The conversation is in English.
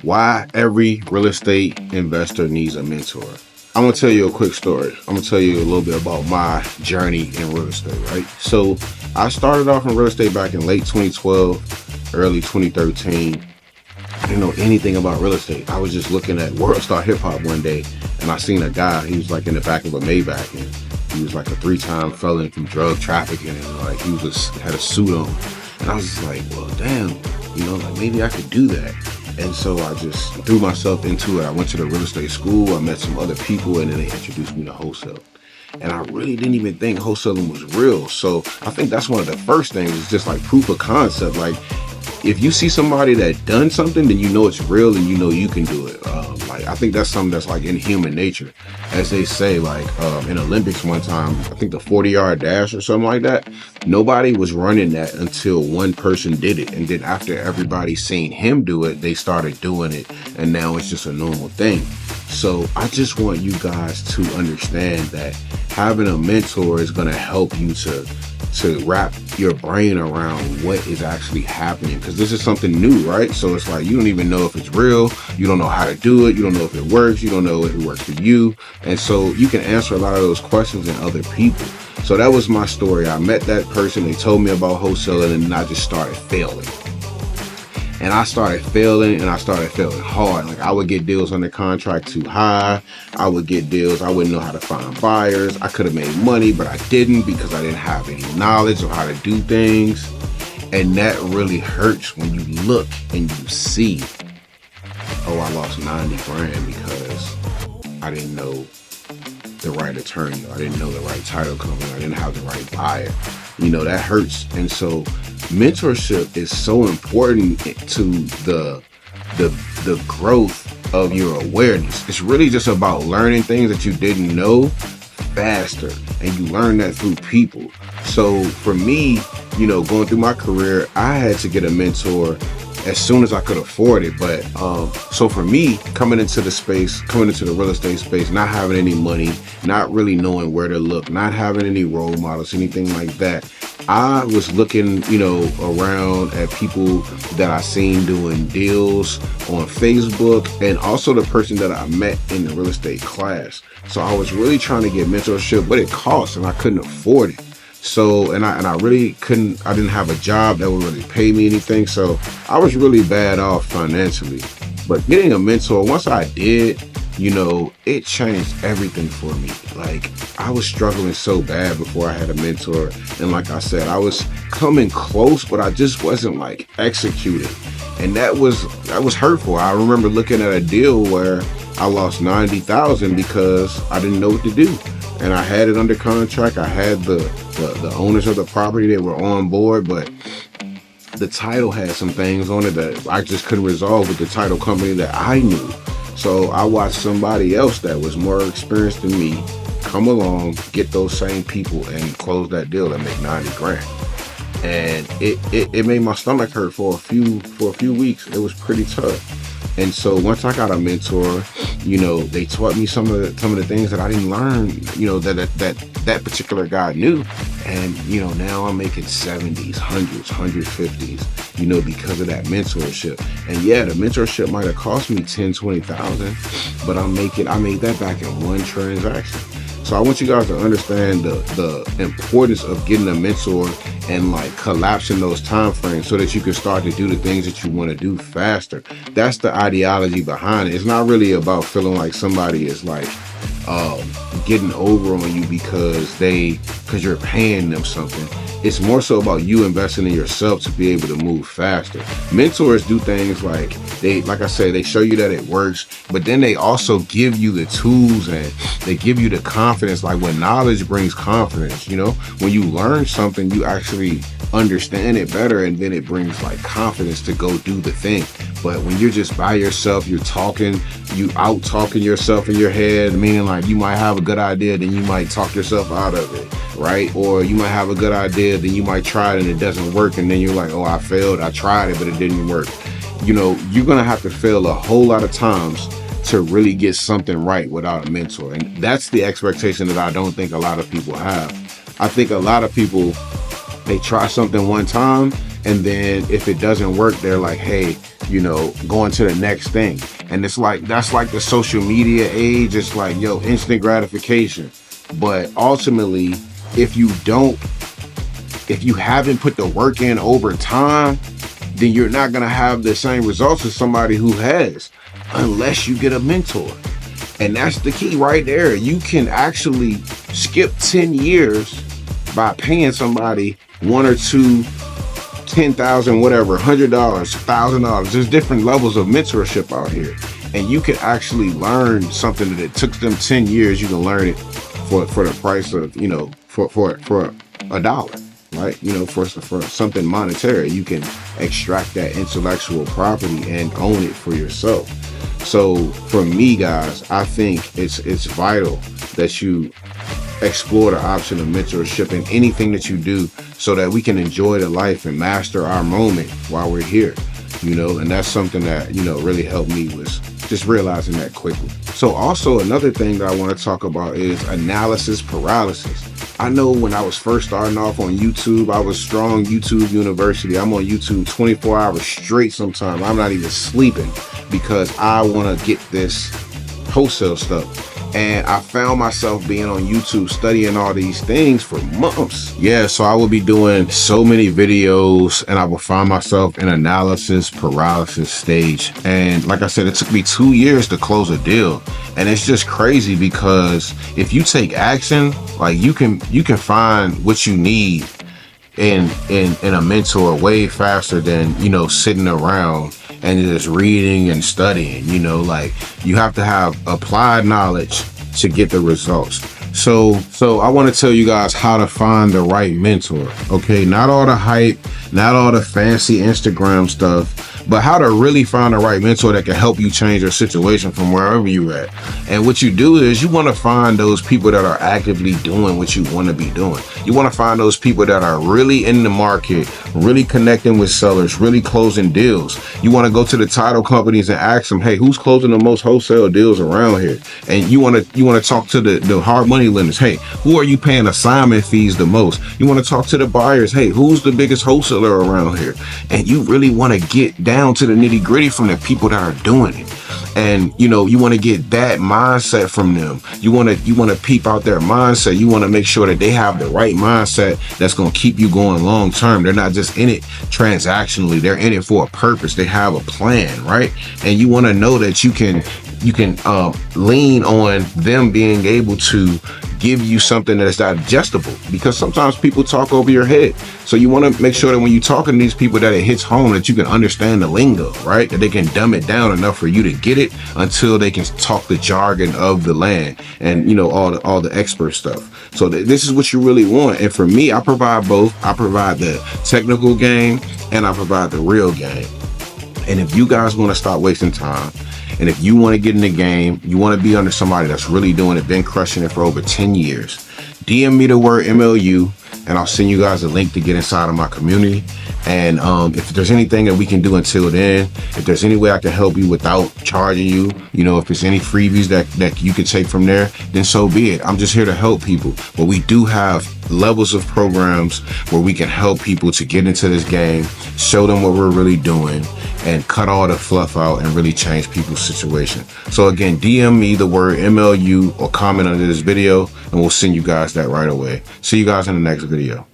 Why every real estate investor needs a mentor. I'm gonna tell you a quick story. I'm gonna tell you a little bit about my journey in real estate, right? So I started off in real estate back in late 2012, early 2013. I didn't know anything about real estate. I was just looking at World Star Hip Hop one day, and I seen a guy. He was like in the back of a Maybach, and he was like a 3-time felon from drug trafficking, and like he was had a suit on. And I was just like, well, damn, like maybe I could do that. And so I just threw myself into it. I went to the real estate school. I met some other people, and then they introduced me to wholesale. And I really didn't even think wholesaling was real. So I think that's one of the first things, is just like proof of concept. Like, if you see somebody that done something, then you know it's real and you know you can do it. I think that's something that's like in human nature. As they say, like in Olympics one time, I think the 40-yard dash or something like that, nobody was running that until one person did it. And then after everybody seen him do it, they started doing it. And now it's just a normal thing. So I just want you guys to understand that having a mentor is going to help you to wrap your brain around what is actually happening, because this is something new, right? So it's like you don't even know if it's real, you don't know how to do it, you don't know if it works, you don't know if it works for you, and so you can answer a lot of those questions in other people. So that was my story. I met that person, they told me about wholesaling, and then I just started failing. And I started failing hard. Like, I would get deals under contract too high. I would get deals, I wouldn't know how to find buyers. I could have made money, but I didn't, because I didn't have any knowledge of how to do things. And that really hurts when you look and you see, oh, I lost 90 grand because I didn't know the right attorney, I didn't know the right title company, I didn't have the right buyer. That hurts. And so mentorship is so important to the growth of your awareness. It's really just about learning things that you didn't know faster, and you learn that through people. So for me, going through my career, I had to get a mentor as soon as I could afford it. But so for me, coming into the real estate space, not having any money, not really knowing where to look, not having any role models, anything like that, I was looking, around at people that I seen doing deals on Facebook, and also the person that I met in the real estate class. So I was really trying to get mentorship, but it cost, and I couldn't afford it. So, and I really couldn't, I didn't have a job that would really pay me anything. So I was really bad off financially. But getting a mentor, once I did, it changed everything for me. Like, I was struggling so bad before I had a mentor. And like I said, I was coming close, but I just wasn't like executing. And that was hurtful. I remember looking at a deal where I lost $90,000 because I didn't know what to do. And I had it under contract. I had the owners of the property, they were on board, but the title had some things on it that I just couldn't resolve with the title company that I knew. So I watched somebody else that was more experienced than me come along, get those same people, and close that deal and make 90 grand. And it made my stomach hurt for a few weeks. It was pretty tough. And so once I got a mentor, they taught me some of the things that I didn't learn, that particular guy knew. And, now I'm making 70s, 100s, 150s, because of that mentorship. And yeah, the mentorship might have cost me 10, 20,000, but I made that back in one transaction. So I want you guys to understand the importance of getting a mentor and like collapsing those time frames so that you can start to do the things that you want to do faster. That's the ideology behind it. It's not really about feeling like somebody is like getting over on you because you're paying them something. It's more so about you investing in yourself to be able to move faster. Mentors do things like I say, they show you that it works, but then they also give you the tools and they give you the confidence. Like, when knowledge brings confidence, when you learn something, you actually understand it better, and then it brings like confidence to go do the thing. But when you're just by yourself, you out talking yourself in your head, meaning like you might have a good idea, then you might talk yourself out of it, right? Or you might have a good idea, then you might try it and it doesn't work, and then you're like, oh, I failed, I tried it, but it didn't work. You're gonna have to fail a whole lot of times to really get something right without a mentor. And that's the expectation that I don't think a lot of people have. I think a lot of people, they try something one time And then if it doesn't work, they're like, hey, you know, going to the next thing. And it's like, that's like the social media age. It's like, yo, instant gratification. But ultimately, if you haven't put the work in over time, then you're not going to have the same results as somebody who has, unless you get a mentor. And that's the key right there. You can actually skip 10 years by paying somebody one or two, 10,000, whatever, $100, $1,000. There's different levels of mentorship out here. And you can actually learn something that it took them 10 years. You can learn it for the price of, you know, for $1, right? You know, for something monetary. You can extract that intellectual property and own it for yourself. So for me, guys, I think it's vital that you explore the option of mentorship in anything that you do, so that we can enjoy the life and master our moment while we're here, you know. And that's something that, you know, really helped me, was just realizing that quickly. So also another thing that I want to talk about is analysis paralysis. I know when I was first starting off on YouTube, I was strong YouTube University. I'm on YouTube 24 hours straight sometimes. I'm not even sleeping because I want to get this wholesale stuff. And I found myself being on YouTube studying all these things for months. Yeah, so I would be doing so many videos and I would find myself in analysis paralysis stage. And like I said, it took me 2 years to close a deal. And it's just crazy because if you take action, like you can find what you need in a mentor way faster than, you know, sitting around and just reading and studying. You know, like you have to have applied knowledge to get the results. So I want to tell you guys how to find the right mentor. Okay, not all the hype, not all the fancy Instagram stuff, but how to really find the right mentor that can help you change your situation from wherever you're at. And what you do is you want to find those people that are actively doing what you want to be doing. You want to find those people that are really in the market, really connecting with sellers, really closing deals. You want to go to the title companies and ask them, hey, who's closing the most wholesale deals around here? And you want to talk to the hard money lenders. Hey, who are you paying assignment fees the most? You want to talk to the buyers. Hey, who's the biggest wholesaler around here? And you really want to get down to the nitty gritty from the people that are doing it. And you know, you want to get that mindset from them. You want to peep out their mindset. You want to make sure that they have the right mindset that's going to keep you going long term. They're not just in it transactionally. They're in it for a purpose. They have a plan, right? And you want to know that you can lean on them being able to give you something that is digestible, because sometimes people talk over your head. So you want to make sure that when you're talking to these people that it hits home, that you can understand the lingo, right? That they can dumb it down enough for you to get it until they can talk the jargon of the land and, you know, all the expert stuff. So this is what you really want. And for me, I provide both. I provide the technical game and I provide the real game. And if you guys want to stop wasting time, and if you want to get in the game, you want to be under somebody that's really doing it, been crushing it for over 10 years, DM me the word MLU and I'll send you guys a link to get inside of my community. And if there's anything that we can do until then, if there's any way I can help you without charging you, you know, if it's any freebies that you can take from there, then so be it. I'm just here to help people. But we do have levels of programs where we can help people to get into this game, show them what we're really doing, and cut all the fluff out and really change people's situation. So again, DM me the word MLU or comment under this video and we'll send you guys that right away. See you guys in the next video.